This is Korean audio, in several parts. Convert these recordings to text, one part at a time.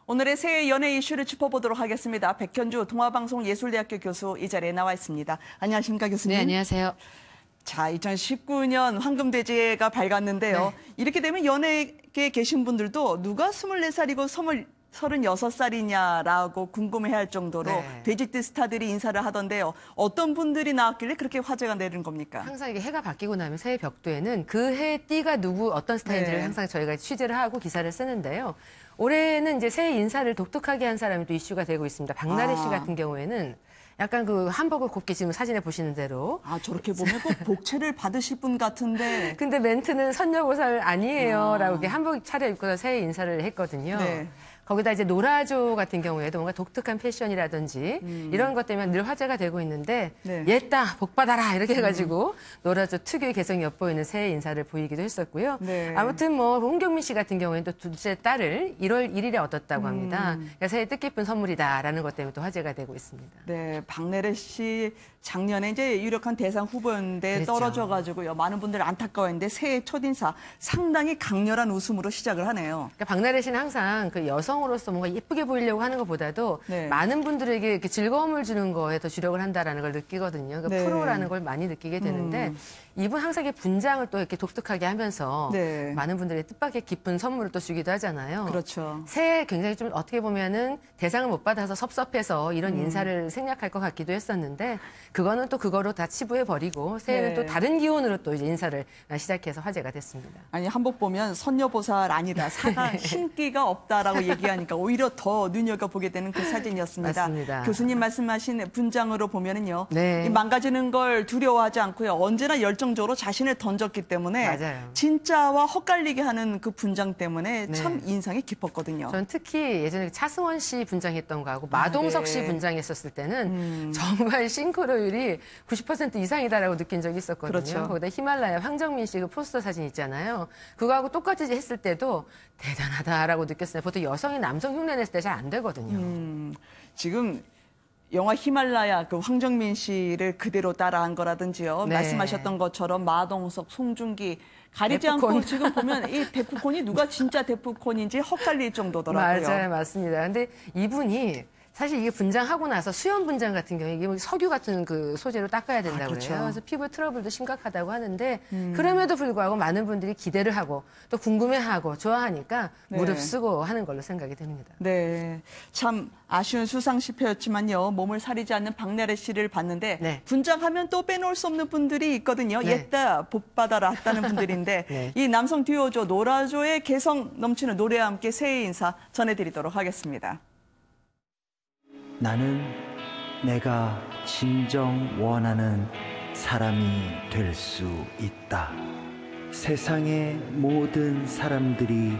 오늘의 새해 연예 이슈를 짚어보도록 하겠습니다. 백현주 동아방송예술대학교 교수 이 자리에 나와 있습니다. 안녕하십니까, 교수님? 네, 안녕하세요. 자, 2019년 황금돼지가 밝았는데요. 네. 이렇게 되면 연예계에 계신 분들도 누가 24살이고 36살이냐라고 궁금해할 정도로 네. 돼지띠 스타들이 인사를 하던데요. 어떤 분들이 나왔길래 그렇게 화제가 되는 겁니까? 항상 이게 해가 바뀌고 나면 새해 벽두에는 그 해 띠가 누구 어떤 스타일인지를 네. 항상 저희가 취재를 하고 기사를 쓰는데요. 올해는 이제 새해 인사를 독특하게 한 사람이 또 이슈가 되고 있습니다. 박나래 씨 같은 경우에는 약간 그 한복을 곱게 지금 사진에 보시는 대로. 아, 저렇게 보면 꼭 복채를 받으실 분 같은데. 근데 멘트는 선녀보살 아니에요. 라고 이렇게 한복 차려입고서 새해 인사를 했거든요. 네. 거기다 이제 노라조 같은 경우에도 뭔가 독특한 패션이라든지 이런 것 때문에 늘 화제가 되고 있는데 네. 옛다 복 받아라 이렇게 해가지고 노라조 특유의 개성이 엿보이는 새해 인사를 보이기도 했었고요. 네. 아무튼 뭐 홍경민 씨 같은 경우에는 또 둘째 딸을 1월 1일에 얻었다고 합니다. 그러니까 새해 뜻깊은 선물이다라는 것 때문에 또 화제가 되고 있습니다. 네, 박내래 씨 작년에 이제 유력한 대상 후보였는데 그랬죠. 떨어져가지고요. 많은 분들이 안타까워했는데 새해 첫 인사 상당히 강렬한 웃음으로 시작을 하네요. 그러니까 박나래 씨는 항상 그 여성으로서 뭔가 예쁘게 보이려고 하는 것보다도 네. 많은 분들에게 이렇게 즐거움을 주는 거에 더 주력을 한다라는 걸 느끼거든요. 그러니까 네. 프로라는 걸 많이 느끼게 되는데 이분 항상 이렇게 분장을 또 이렇게 독특하게 하면서 네. 많은 분들이 뜻밖의 기쁜 선물을 또 주기도 하잖아요. 그렇죠. 새해 굉장히 좀 어떻게 보면은 대상을 못 받아서 섭섭해서 이런 인사를 생략할 것 같기도 했었는데 그거는 또 그거로 다 치부해버리고 새해는 네. 또 다른 기운으로 또 이제 인사를 시작해서 화제가 됐습니다. 아니, 한복 보면 선녀보살 아니다, 사가 흰기가 없다라고 얘기하니까 오히려 더 눈여겨보게 되는 그 사진이었습니다. 맞습니다. 교수님 말씀하신 분장으로 보면은요. 네. 이 망가지는 걸 두려워하지 않고요. 언제나 열정적으로 자신을 던졌기 때문에 맞아요. 진짜와 헛갈리게 하는 그 분장 때문에 네. 참 인상이 깊었거든요. 전 특히 예전에 차승원 씨 분장했던 거하고 마동석 네. 씨 분장했었을 때는 정말 싱크로율이 90% 이상이다라고 느낀 적이 있었거든요. 그렇죠. 거기다 히말라야 황정민 씨 그 포스터 사진 있잖아요. 그거하고 똑같이 했을 때도 대단하다라고 느꼈어요. 보통 여성이 남성 흉내 냈을 때 잘 안 되거든요. 지금 영화 히말라야 그 황정민 씨를 그대로 따라한 거라든지요. 네. 말씀하셨던 것처럼 마동석, 송중기 가리지 데프콘. 않고 지금 보면 이 데프콘이 누가 진짜 데프콘인지 헛갈릴 정도더라고요. 맞아요, 맞습니다. 근데 이분이 사실 이게 분장하고 나서 수염 분장 같은 경우에 이게 석유 같은 그 소재로 닦아야 된다고 그렇죠. 그래요. 그래서 피부 트러블도 심각하다고 하는데 그럼에도 불구하고 많은 분들이 기대를 하고 또 궁금해하고 좋아하니까 네. 무릅쓰고 하는 걸로 생각이 됩니다. 네, 참 아쉬운 수상 실패였지만요. 몸을 사리지 않는 박나래 씨를 봤는데 네. 분장하면 또 빼놓을 수 없는 분들이 있거든요. 네. 옛다 복 받아라 했다는 분들인데 네. 이 남성 듀오죠. 노라조의 개성 넘치는 노래와 함께 새해 인사 전해드리도록 하겠습니다. 나는 내가 진정 원하는 사람이 될 수 있다. 세상의 모든 사람들이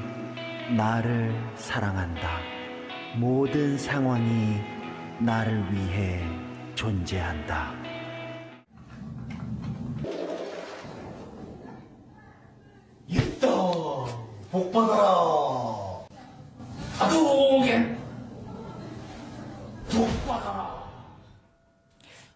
나를 사랑한다. 모든 상황이 나를 위해 존재한다. 있다 복 받아라 아도게 복 받아라.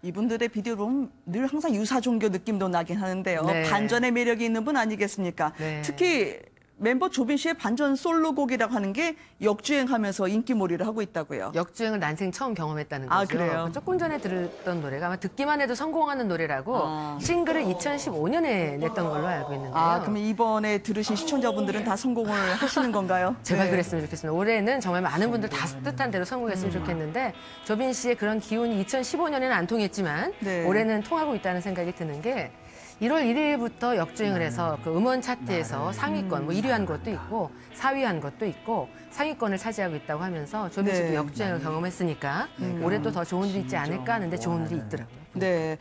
이분들의 비디오로 보면 늘 항상 유사 종교 느낌도 나긴 하는데요. 네. 반전의 매력이 있는 분 아니겠습니까? 네. 특히 멤버 조빈 씨의 반전 솔로곡이라고 하는 게 역주행하면서 인기몰이를 하고 있다고요. 역주행을 난생 처음 경험했다는 아, 거죠. 그래요? 조금 전에 들었던 노래가 아마 듣기만 해도 성공하는 노래라고 아. 싱글을 2015년에 냈던 걸로 알고 있는데요. 아, 그럼 이번에 들으신 시청자분들은 다 성공을 하시는 건가요? 제발 네. 그랬으면 좋겠습니다. 올해는 정말 많은 분들 다 뜻한 대로 성공했으면 좋겠는데 조빈 씨의 그런 기운이 2015년에는 안 통했지만 네. 올해는 통하고 있다는 생각이 드는 게 1월 1일부터 역주행을 해서 그 음원 차트에서 상위권, 뭐 1위 한 것도 있고 4위 한 것도 있고 상위권을 차지하고 있다고 하면서 조빈 씨도 네. 역주행을 경험했으니까 올해도 더 좋은 일이 있지 않을까 하는데 좋은 일이 있더라고요. 네.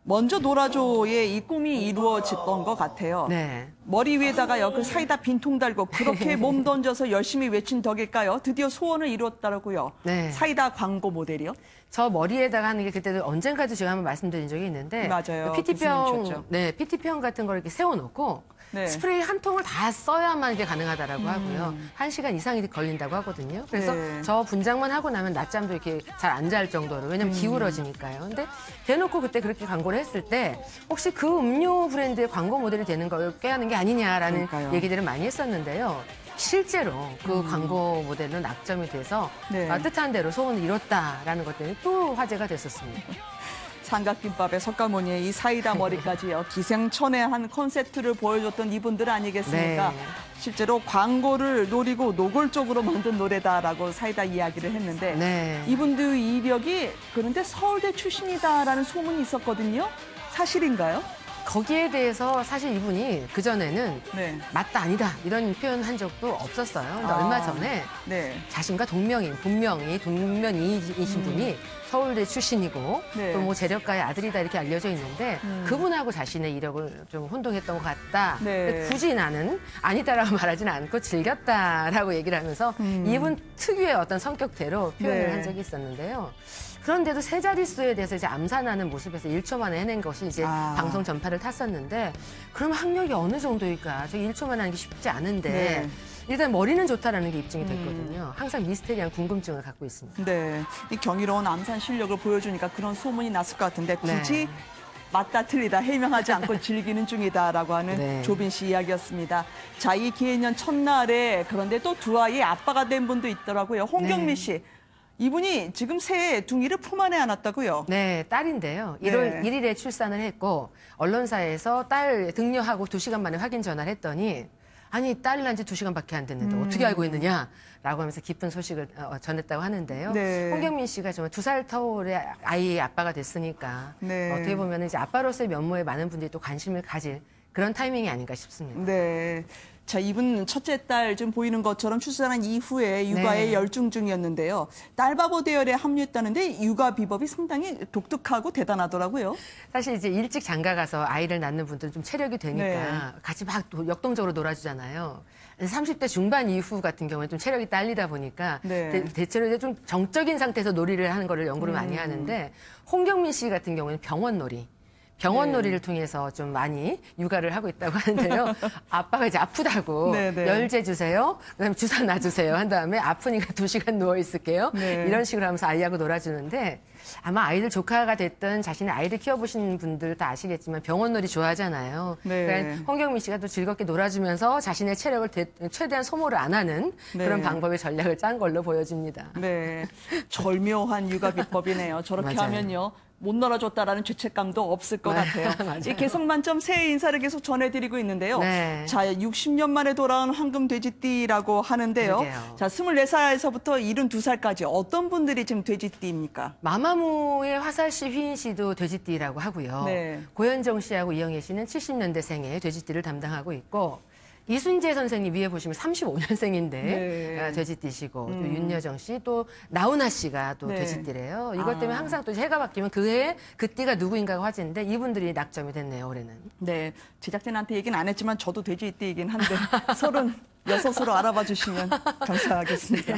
먼저 노라조의 이 꿈이 이루어졌던 것 같아요. 네. 머리 위에다가요, 그 사이다 빈통 달고 그렇게 몸 던져서 열심히 외친 덕일까요? 드디어 소원을 이뤘더라고요. 네. 사이다 광고 모델이요? 저 머리에다가 하는 게 그때도 언젠가도 제가 한번 말씀드린 적이 있는데 맞아요. PT병, 교수님이셨죠. 네, PT병 같은 걸 이렇게 세워놓고 네. 스프레이 한 통을 다 써야만 이게 가능하다라고 하고요. 1시간 이상이 걸린다고 하거든요. 그래서 네. 저 분장만 하고 나면 낮잠도 이렇게 잘 안 잘 정도로 왜냐면 기울어지니까요. 근데 대놓고 그때 그렇게 광고를 했을 때 혹시 그 음료 브랜드의 광고 모델이 되는 걸 꾀하는 게 아니냐라는 그러니까요. 얘기들을 많이 했었는데요. 실제로 그 광고 모델은 낙점이 돼서 네. 뜻한 대로 소원을 이뤘다라는 것 때문에 또 화제가 됐었습니다. 삼각김밥에 석가모니에 이 사이다 머리까지요. 기생천외한 콘셉트를 보여줬던 이분들 아니겠습니까? 네. 실제로 광고를 노리고 노골적으로 만든 노래다라고 사이다 이야기를 했는데 네. 이분들 이력이 그런데 서울대 출신이다라는 소문이 있었거든요. 사실인가요? 거기에 대해서 사실 이분이 그전에는 네. 맞다 아니다 이런 표현 한 적도 없었어요. 근데 아. 얼마 전에 네. 자신과 동명인, 분명히 동면이신 분이 서울대 출신이고 네. 또 뭐 재력가의 아들이다 이렇게 알려져 있는데 그분하고 자신의 이력을 좀 혼동했던 것 같다. 네. 근데 굳이 나는 아니다라고 말하지는 않고 즐겼다라고 얘기를 하면서 이분 특유의 어떤 성격대로 표현을 네. 한 적이 있었는데요. 그런데도 세 자릿수에 대해서 이제 암산하는 모습에서 1초 만에 해낸 것이 이제 방송 전파를 탔었는데 그럼 학력이 어느 정도일까? 저 1초 만에 하는 게 쉽지 않은데 네. 일단 머리는 좋다라는 게 입증이 됐거든요. 항상 미스테리한 궁금증을 갖고 있습니다. 네. 이 경이로운 암산 실력을 보여주니까 그런 소문이 났을 것 같은데 굳이 네. 맞다 틀리다 해명하지 않고 즐기는 중이다라고 하는 네. 조빈 씨 이야기였습니다. 자, 이 기해년 첫날에 그런데 또 두 아이의 아빠가 된 분도 있더라고요. 홍경민 네. 씨. 이분이 지금 새해 둥이를 품 안에 안았다고요? 네, 딸인데요. 네. 1월 1일에 출산을 했고 언론사에서 딸 등려하고 2시간 만에 확인 전화를 했더니 아니 딸 난 지 2시간밖에 안 됐는데 어떻게 알고 있느냐라고 하면서 기쁜 소식을 전했다고 하는데요. 네. 홍경민 씨가 정말 2살 터울의 아이의 아빠가 됐으니까 네. 어떻게 보면 이제 아빠로서의 면모에 많은 분들이 또 관심을 가질 그런 타이밍이 아닌가 싶습니다. 네. 자, 이분 첫째 딸 지금 보이는 것처럼 출산한 이후에 육아에 네. 열중 중이었는데요. 딸바보 대열에 합류했다는데 육아 비법이 상당히 독특하고 대단하더라고요. 사실 이제 일찍 장가 가서 아이를 낳는 분들은 좀 체력이 되니까 네. 같이 막 역동적으로 놀아주잖아요. 30대 중반 이후 같은 경우에 좀 체력이 딸리다 보니까 네. 대체로 이제 좀 정적인 상태에서 놀이를 하는 거를 연구를 많이 하는데 홍경민 씨 같은 경우에는 병원 놀이. 병원 네. 놀이를 통해서 좀 많이 육아를 하고 있다고 하는데요. 아빠가 이제 아프다고 네, 네. 열제 주세요. 그다음에 주사 놔주세요. 한 다음에 아프니까 2시간 누워 있을게요. 네. 이런 식으로 하면서 아이하고 놀아주는데 아마 아이들 조카가 됐든 자신의 아이를 키워보신 분들 다 아시겠지만 병원 놀이 좋아하잖아요. 네. 그러니까 홍경민 씨가 또 즐겁게 놀아주면서 자신의 체력을 최대한 소모를 안 하는 네. 그런 방법의 전략을 짠 걸로 보여집니다. 네. 절묘한 육아 비법이네요. 저렇게 맞아요. 하면요. 못 놀아줬다라는 죄책감도 없을 것 같아요. 맞아요. 이 개성만점 새해 인사를 계속 전해드리고 있는데요. 네. 자, 60년 만에 돌아온 황금 돼지띠라고 하는데요. 그러게요. 자, 24살에서부터 72살까지 어떤 분들이 지금 돼지띠입니까? 마마무의 화살 씨, 휘인 씨도 돼지띠라고 하고요. 네. 고현정 씨하고 이영애 씨는 70년대생의 돼지띠를 담당하고 있고 이순재 선생님 위에 보시면 35년생인데 네. 돼지띠시고 또 윤여정 씨, 또 나훈아 씨가 또 네. 돼지띠래요. 이것 때문에 아. 항상 또 해가 바뀌면 그 해에 그 띠가 누구인가가 화제인데 이분들이 낙점이 됐네요, 올해는. 네. 제작진한테 얘기는 안 했지만 저도 돼지띠이긴 한데 36으로 알아봐 주시면 감사하겠습니다.